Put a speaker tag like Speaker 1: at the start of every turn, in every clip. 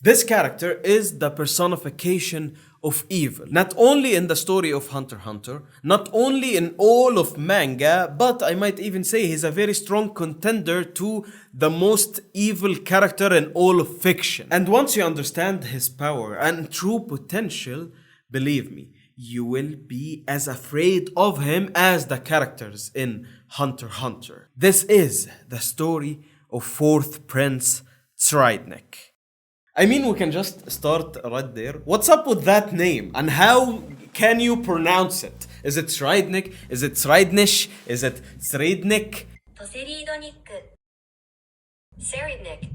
Speaker 1: This character is the personification of evil. Not only in the story of Hunter x Hunter, not only in all of manga, but I might even say he's a very strong contender to the most evil character in all of fiction. And once you understand his power and true potential, believe me, you will be as afraid of him as the characters in Hunter x Hunter. This is the story of 4th Prince Tserriednich. I mean, we can just start right there. What's up with that name? And how can you pronounce it? Is it Tserriednich? Is it Tserriednich? Is it Tserriednich?
Speaker 2: Tserriednich.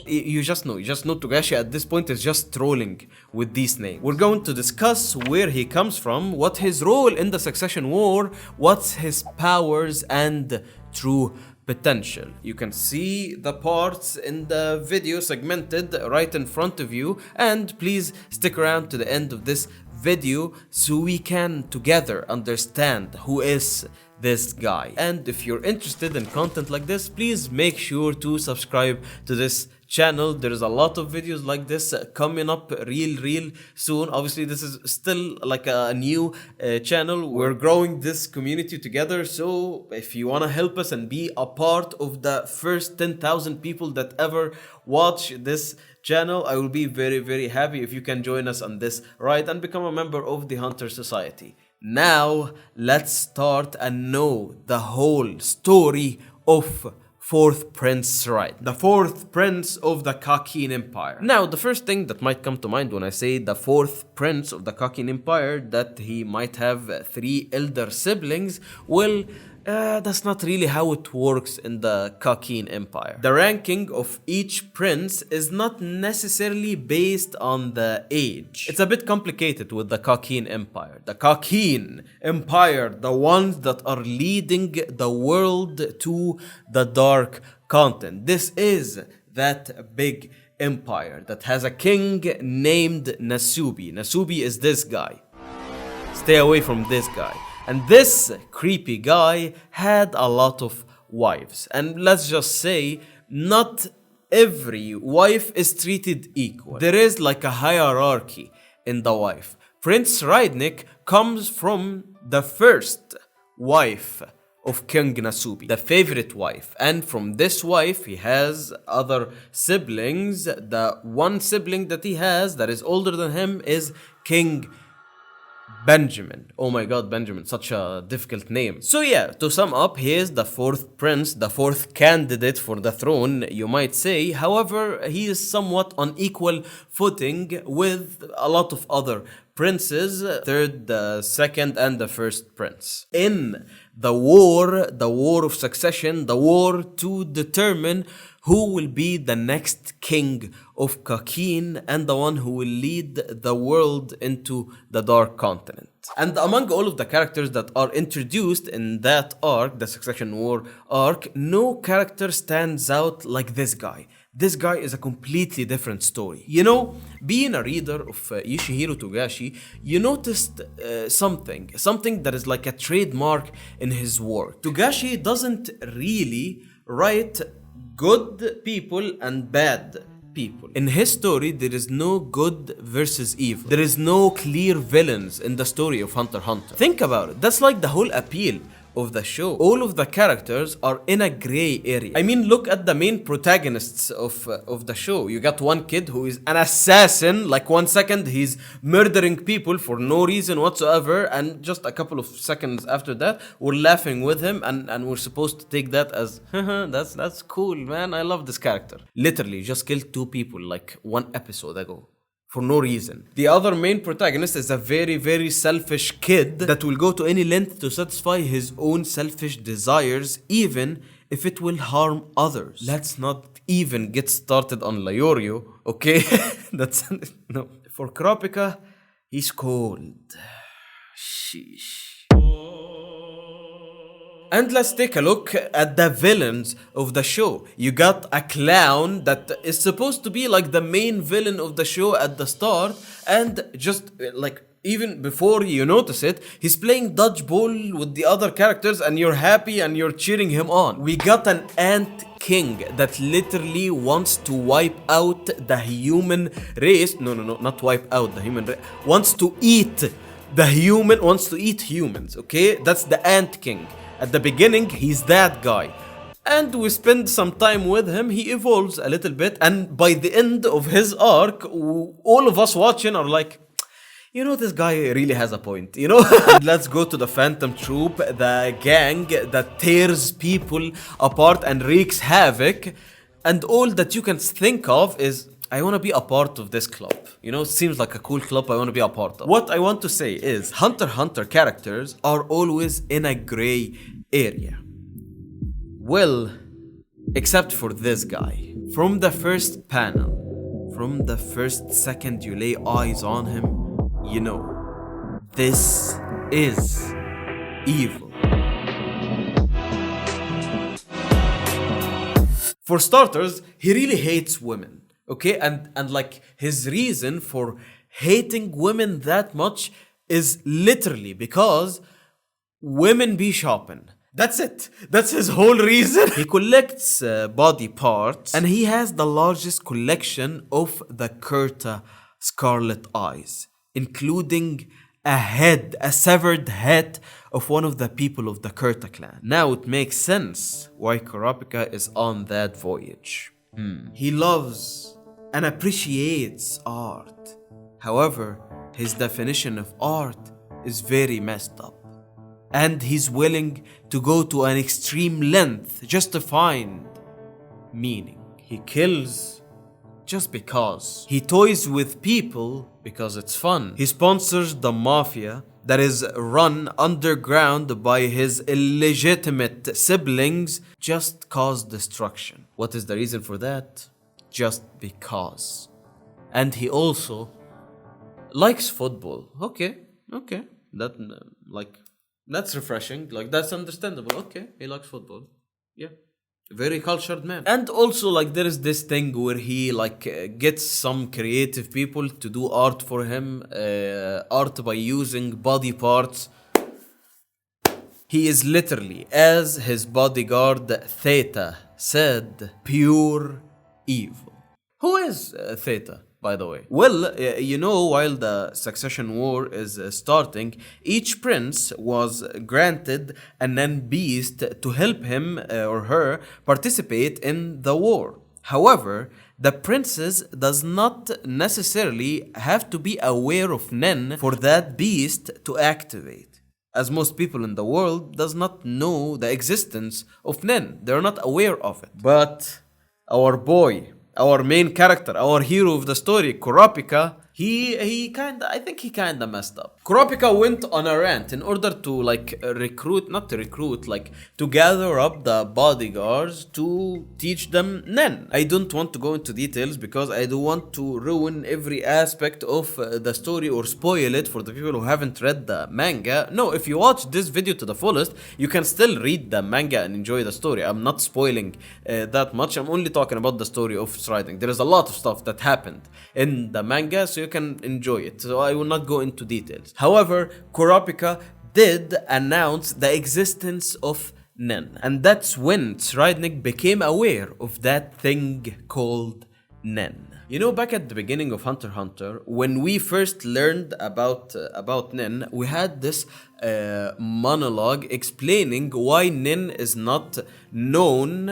Speaker 1: You just know Togashi at this point is just trolling with these names. We're going to discuss where he comes from, what his role in the Succession War, what's his powers and true potential. You can see the parts in the video segmented right in front of you, and please stick around to the end of this video so we can together understand who is this guy. And if you're interested in content like this, please make sure to subscribe to this channel. There's a lot of videos like this coming up real soon. Obviously this is still like a new channel. We're growing this community together, so if you want to help us and be a part of the first 10,000 people that ever watch this channel, I will be very happy if you can join us on this ride and become a member of the Hunter Society. Now let's start and know the whole story of 4th Prince Tserriednich, the 4th Prince of the Kakin Empire. Now, the first thing that might come to mind when I say the 4th Prince of the Kakin Empire, that he might have 3 elder siblings, well, that's not really how it works in the Kakin Empire. The ranking of each prince is not necessarily based on the age. It's a bit complicated with the Kakin Empire. The Kakin Empire, the ones that are leading the world to the dark content. This is that big empire that has a king named Nasubi. Nasubi is this guy. Stay away from this guy. And this creepy guy had a lot of wives. And let's just say, not every wife is treated equal. There is like a hierarchy in the wife. Prince Tserriednich comes from the first wife of King Nasubi, the favorite wife. And from this wife, he has other siblings. The one sibling that he has that is older than him is King Benjamin. Oh my god, Benjamin, such a difficult name. So yeah, to sum up, he is the 4th prince, the 4th candidate for the throne, you might say. However, he is somewhat on equal footing with a lot of other princes, 3rd, the 2nd, and the 1st prince. In the war of succession, the war to determine who will be the next king of Kakin and the one who will lead the world into the Dark Continent. And among all of the characters that are introduced in that arc, the Succession War arc, no character stands out like this guy. This guy is a completely different story. You know, being a reader of Yoshihiro Togashi, you noticed something that is like a trademark in his work. Togashi doesn't really write good people and bad people. In his story, there is no good versus evil. There is no clear villains in the story of Hunter x Hunter. Think about it. That's like the whole appeal of the show. All of the characters are in a gray area. I mean, look at the main protagonists of the show. You got one kid who is an assassin. Like 1 second he's murdering people for no reason whatsoever, and just a couple of seconds after that we're laughing with him, and we're supposed to take that as that's cool, man, I love this character. Literally just killed 2 people like 1 episode ago for no reason. The other main protagonist is a very selfish kid that will go to any length to satisfy his own selfish desires, even if it will harm others. Let's not even get started on Leorio, okay? That's no. For Kurapika, he's cold. Sheesh. And let's take a look at the villains of the show. You got a clown that is supposed to be like the main villain of the show at the start, and just like even before you notice it, he's playing dodgeball with the other characters and you're happy and you're cheering him on. We got an ant king that literally wants to wipe out the human race. No, not wipe out the human race. Wants to eat humans, okay? That's the ant king. At the beginning, he's that guy. And we spend some time with him, he evolves a little bit, and by the end of his arc, all of us watching are like, you know, this guy really has a point, you know? And let's go to the Phantom Troop, the gang that tears people apart and wreaks havoc. And all that you can think of is, I want to be a part of this club. You know, it seems like a cool club I want to be a part of. What I want to say is, Hunter x Hunter characters are always in a gray area. Well, except for this guy. From the first panel, from the first second you lay eyes on him, you know, this is evil. For starters, he really hates women, okay? And like his reason for hating women that much is literally because women be shopping. That's it. That's his whole reason. He collects body parts and he has the largest collection of the Kurta Scarlet Eyes, including a severed head of one of the people of the Kurta clan. Now it makes sense why Kurapika is on that voyage. He loves and appreciates art. However, his definition of art is very messed up. And he's willing to go to an extreme length just to find meaning. He kills just because. He toys with people because it's fun. He sponsors the mafia that is run underground by his illegitimate siblings just cause destruction. What is the reason for that? Just because. And he also likes football. Okay. That's refreshing. Like, that's understandable. Okay, he likes football. Yeah. Very cultured man. And also, like, there is this thing where he, gets some creative people to do art for him. Art by using body parts. He is literally, as his bodyguard Theta said, pure evil. Who is Theta, by the way? Well, you know, while the succession war is starting, each prince was granted an Nen beast to help him or her participate in the war. However, the princess does not necessarily have to be aware of Nen for that beast to activate, as most people in the world does not know the existence of Nen. They're not aware of it. But our boy, our main character, our hero of the story, Kurapika, I think he kinda messed up. Kurapika went on a rant in order to to gather up the bodyguards to teach them Nen. I don't want to go into details because I don't want to ruin every aspect of the story or spoil it for the people who haven't read the manga. No, if you watch this video to the fullest, you can still read the manga and enjoy the story. I'm not spoiling that much. I'm only talking about the story of Tserriednich. There is a lot of stuff that happened in the manga, so you can enjoy it. So I will not go into details. However, Kurapika did announce the existence of Nen. And that's when Tserriednich became aware of that thing called Nen. You know, back at the beginning of Hunter x Hunter, when we first learned about Nen, we had this monologue explaining why Nen is not known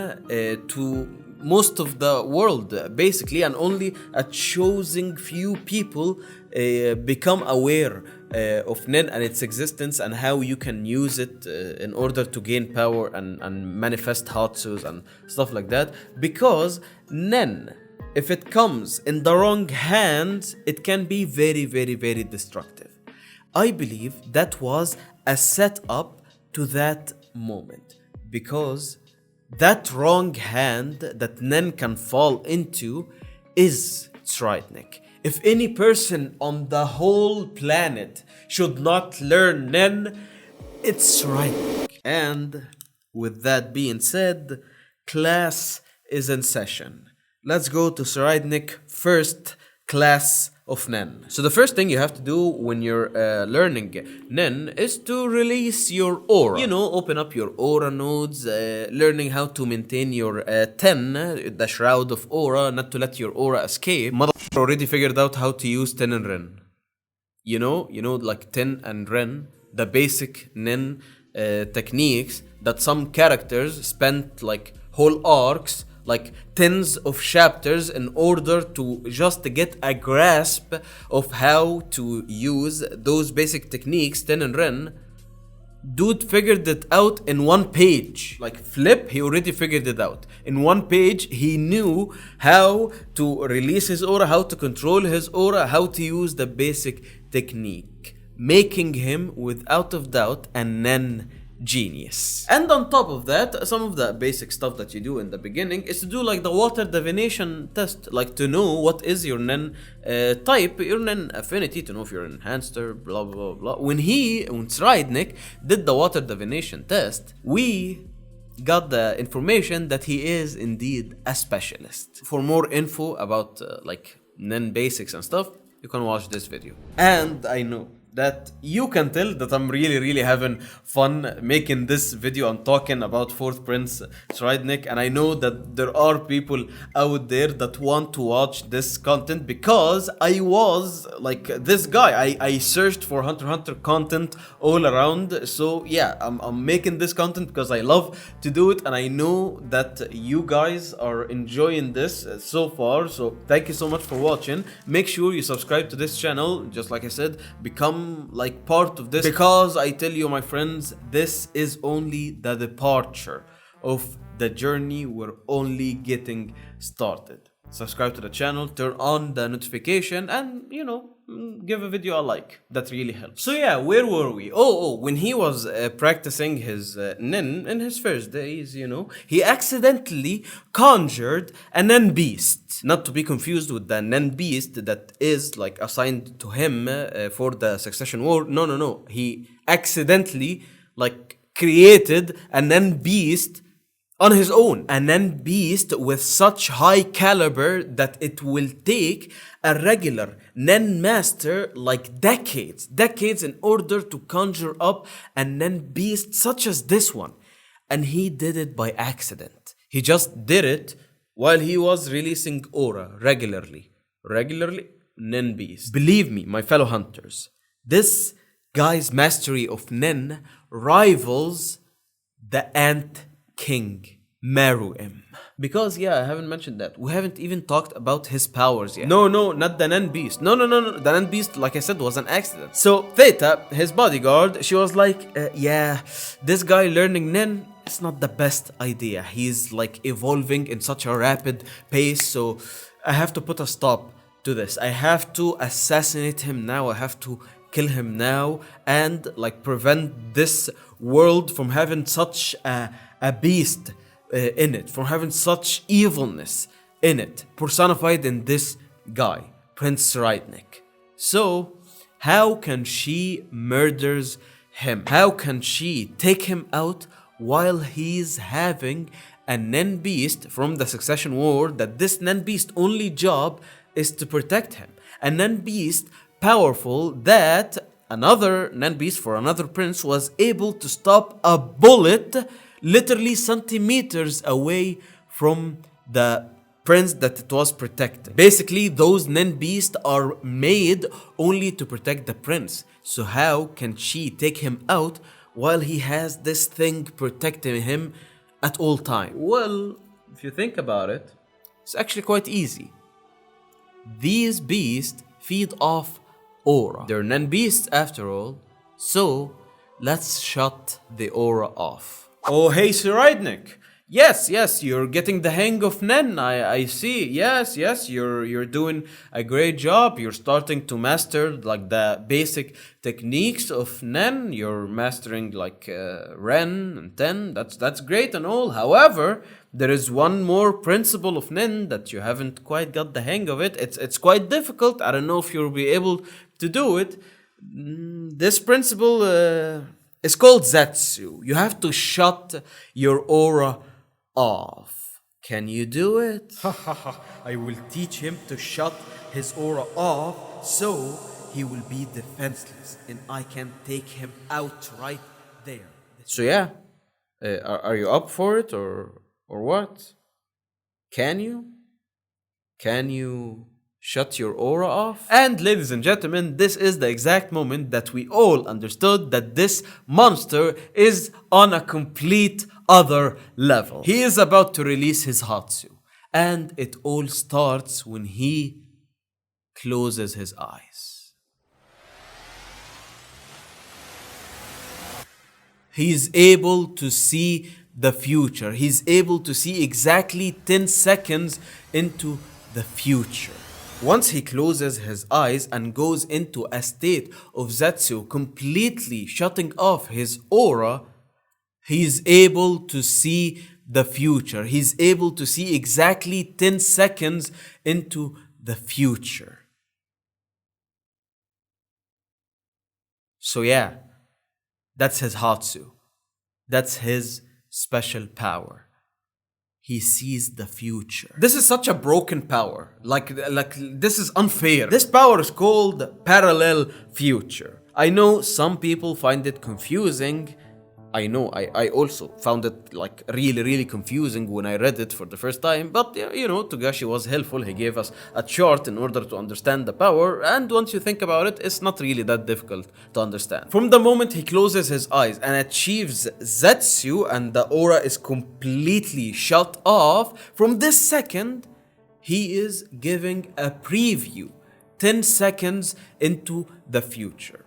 Speaker 1: to most of the world, basically, and only a chosen few people become aware of Nen and its existence and how you can use it in order to gain power and manifest Hatsus and stuff like that. Because Nen, if it comes in the wrong hands, it can be very, very, very destructive. I believe that was a setup to that moment, because that wrong hand that Nen can fall into is Tserriednich. If any person on the whole planet should not learn Nen, it's Tserriednich. And with that being said, class is in session. Let's go to Tserriednich first class of Nen. So the first thing you have to do when you're learning Nen is to release your aura. You know, open up your aura nodes, learning how to maintain your 10, the shroud of aura, not to let your aura escape. Mother already figured out how to use 10 and Ren. You know, like 10 and Ren, the basic Nen techniques that some characters spent like whole arcs, like tens of chapters in order to just get a grasp of how to use those basic techniques, 10 and Ren. Dude figured it out in one page. Like Flip, he already figured it out. In one page, he knew how to release his aura, how to control his aura, how to use the basic technique, making him, without a doubt, a Nen genius. And on top of that, some of the basic stuff that you do in the beginning is to do like the water divination test, like to know what is your Nen type, your Nen affinity, to know if you're an enhancer, blah blah blah. When Tserriednich did the water divination test, we got the information that he is indeed a specialist. For more info about like Nen basics and stuff, you can watch this video. And I know that you can tell that I'm really having fun making this video and talking about 4th Prince Tserriednich, and I know that there are people out there that want to watch this content because I was like this guy. I searched for Hunter x Hunter content all around, so yeah, I'm making this content because I love to do it, and I know that you guys are enjoying this so far, so thank you so much for watching. Make sure you subscribe to this channel, just like I said, become like part of this, because I tell you, my friends, this is only the departure of the journey. We're only getting started. Subscribe to the channel, turn on the notification, and you know, give a video a like. That really helps. So yeah, where were we? When he was practicing his Nen in his first days, you know, he accidentally conjured a Nen beast. Not to be confused with the Nen beast that is like assigned to him for the succession war. No. He accidentally like created a Nen beast on his own. A Nen beast with such high caliber that it will take a regular Nen master like decades in order to conjure up a Nen beast such as this one. And he did it by accident. He just did it while he was releasing aura regularly, Nen beast. Believe me, my fellow hunters, this guy's mastery of Nen rivals the Ant King Meruem. Because yeah, I haven't mentioned that. We haven't even talked about his powers yet. No, not the Nen beast. No. The Nen beast, like I said, was an accident. So Theta, his bodyguard, she was like, yeah, this guy learning Nen, it's not the best idea. He's like evolving in such a rapid pace, so I have to put a stop to this. I have to assassinate him now. I have to kill him now and like prevent this world from having such a beast in it, from having such evilness in it, personified in this guy, Prince Tserriednich. So how can she murders him? How can she take him out while he's having a Nen beast from the succession war, that this Nen beast only job is to protect him? A Nen beast powerful that another Nen beast for another prince was able to stop a bullet literally centimeters away from the prince that it was protecting. Basically, those Nen beasts are made only to protect the prince. So how can she take him out while he has this thing protecting him at all times? Well, if you think about it, it's actually quite easy. These beasts feed off aura. They're Nen beasts after all, so let's shut the aura off. Oh, hey Tserriednich. Yes, you're getting the hang of Nen. I see. Yes, you're doing a great job. You're starting to master like the basic techniques of Nen. You're mastering like Ren and Ten. That's great and all. However, there is one more principle of Nen that you haven't quite got the hang of it. It's quite difficult. I don't know if you'll be able to do it. This principle is called Zetsu. You have to shut your aura off. Can you do it? I will teach him to shut his aura off So he will be defenseless, and I can take him out right there. So yeah, are you up for it or what? Can you? Can you shut your aura off? And ladies and gentlemen, this is the exact moment that we all understood that this monster is on a complete other level. He is about to release his Hatsu, and it all starts when he closes his eyes. He's able to see the future. He's able to see exactly 10 seconds into the future. Once he closes his eyes and goes into a state of Zetsu, completely shutting off his aura, he's able to see the future. He's able to see exactly 10 seconds into the future. So yeah, that's his Hatsu. That's his special power. He sees the future. This is such a broken power. Like this is unfair. This power is called parallel future. I know some people find it confusing. I know I also found it like really confusing when I read it for the first time, but you know, Togashi was helpful. He gave us a chart in order to understand the power, and once you think about it, it's not really that difficult to understand. From the moment he closes his eyes and achieves Zetsu and the aura is completely shut off, from this second, he is giving a preview, 10 seconds into the future.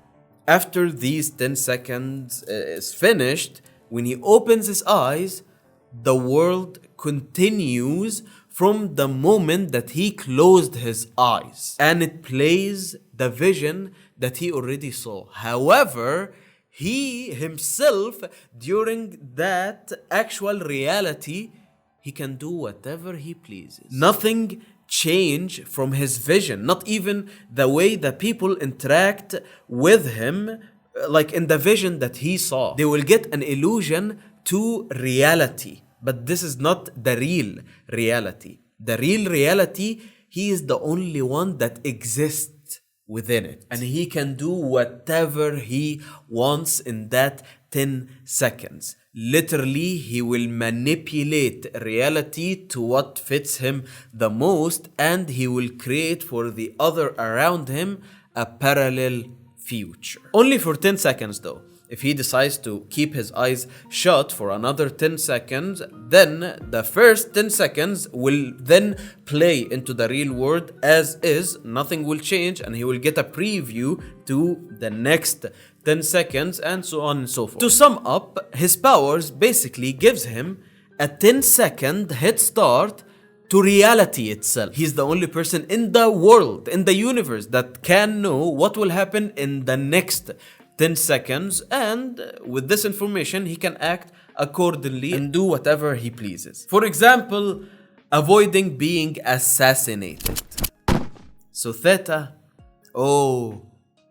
Speaker 1: After these 10 seconds is finished, when he opens his eyes, the world continues from the moment that he closed his eyes. And it plays the vision that he already saw. However, he himself, during that actual reality, he can do whatever he pleases. Nothing change from his vision, not even the way that people interact with him, like in the vision that he saw. They will get an illusion to reality, but this is not the real reality. The real reality, he is the only one that exists within it, and he can do whatever he wants in that 10 seconds. Literally, he will manipulate reality to what fits him the most, and he will create for the other around him a parallel future. Only for 10 seconds though. If he decides to keep his eyes shut for another 10 seconds, then the first 10 seconds will then play into the real world as is, nothing will change, and he will get a preview to the next 10 seconds, and so on and so forth. To sum up, his powers basically gives him a 10-second head start to reality itself. He's the only person in the world, in the universe, that can know what will happen in the next 10 seconds, and with this information he can act accordingly and do whatever he pleases. For example, avoiding being assassinated. So Theta, oh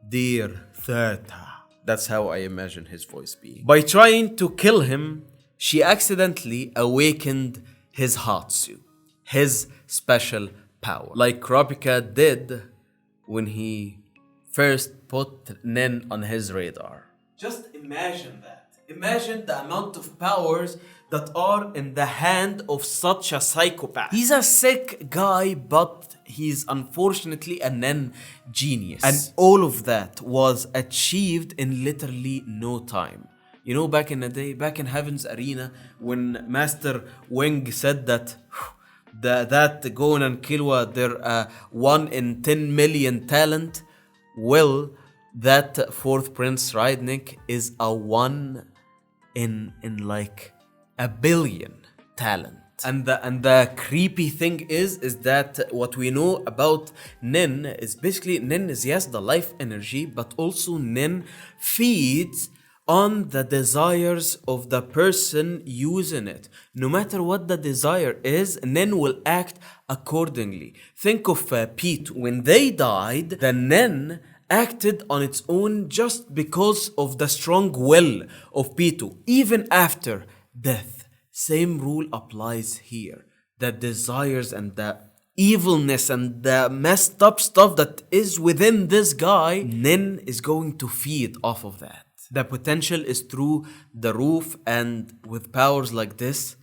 Speaker 1: dear Theta, that's how I imagine his voice being. By trying to kill him, she accidentally awakened his Hatsu, his special power, like Kurapika did when he first put Nen on his radar. Just imagine that. Imagine the amount of powers that are in the hand of such a psychopath. He's a sick guy, but he's unfortunately a Nen genius. And all of that was achieved in literally no time. You know, back in the day, back in Heaven's Arena, when Master Wing said that that Gon and Killua, they're 1 in 10 million talent, well, that fourth Prince Tserriednich is a 1 in like a billion talent. And the creepy thing is that what we know about Nen is basically, Nen is, yes, the life energy, but also Nen feeds on the desires of the person using it. No matter what the desire is, Nen will act accordingly. Think of Pete. When they died, the Nen acted on its own just because of the strong will of Pitu, even after death. Same rule applies here. The desires and the evilness and the messed up stuff that is within this guy, Nin is going to feed off of that. The potential is through the roof, and with powers like this,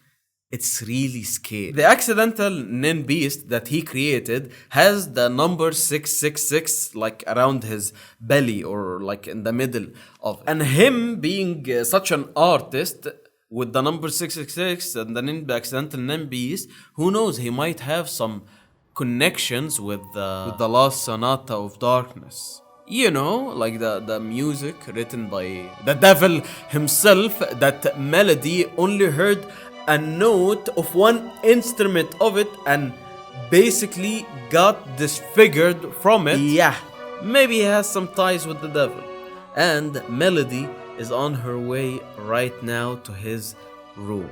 Speaker 1: it's really scary. The accidental Nin beast that he created has the number 666 like around his belly or like in the middle of it. And him being such an artist with the number 666 and the accidental Nin beast, who knows, he might have some connections with the last Sonata of Darkness. You know, like the music written by the devil himself, that melody only heard a note of one instrument of it and basically got disfigured from it. Yeah, maybe he has some ties with the devil. And Melody is on her way right now to his room.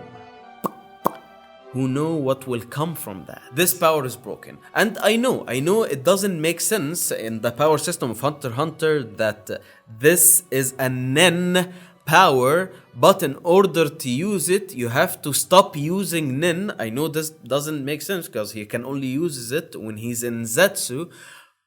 Speaker 1: Who know what will come from that? This power is broken. And I know it doesn't make sense in the power system of Hunter x Hunter that this is a Nin power, but in order to use it, you have to stop using Nin. I know this doesn't make sense because he can only use it when he's in Zetsu.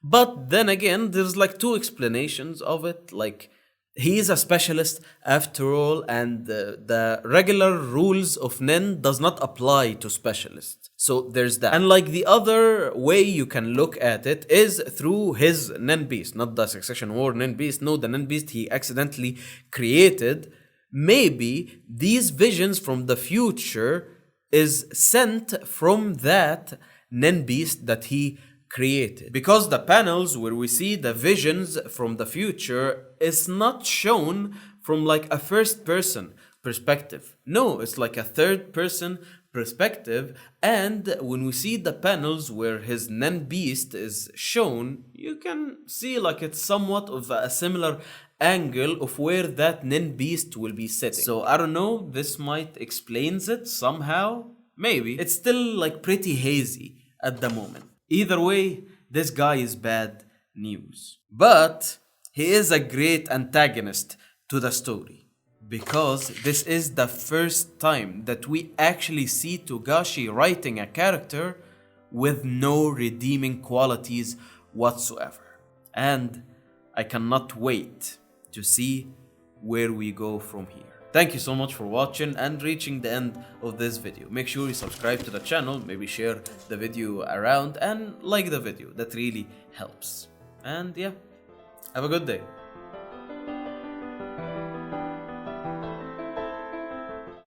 Speaker 1: But then again, there's like two explanations of it. Like, he's a specialist after all, and the regular rules of Nin does not apply to specialists. So there's that. And like the other way you can look at it is through his Nin beast, not the Succession War Nin beast. No, the Nin beast he accidentally created. Maybe these visions from the future is sent from that Nin beast that he created, because the panels where we see the visions from the future is not shown from like a first person perspective. No, it's like a third person perspective. And when we see the panels where his Nin beast is shown, you can see like it's somewhat of a similar angle of where that Nin beast will be sitting. So I don't know, this might explains it somehow. Maybe. It's still like pretty hazy at the moment. Either way, this guy is bad news. But he is a great antagonist to the story, because this is the first time that we actually see Togashi writing a character with no redeeming qualities whatsoever. And I cannot wait to see where we go from here. Thank you so much for watching and reaching the end of this video. Make sure you subscribe to the channel, maybe share the video around and like the video. That really helps. And yeah, have a good day.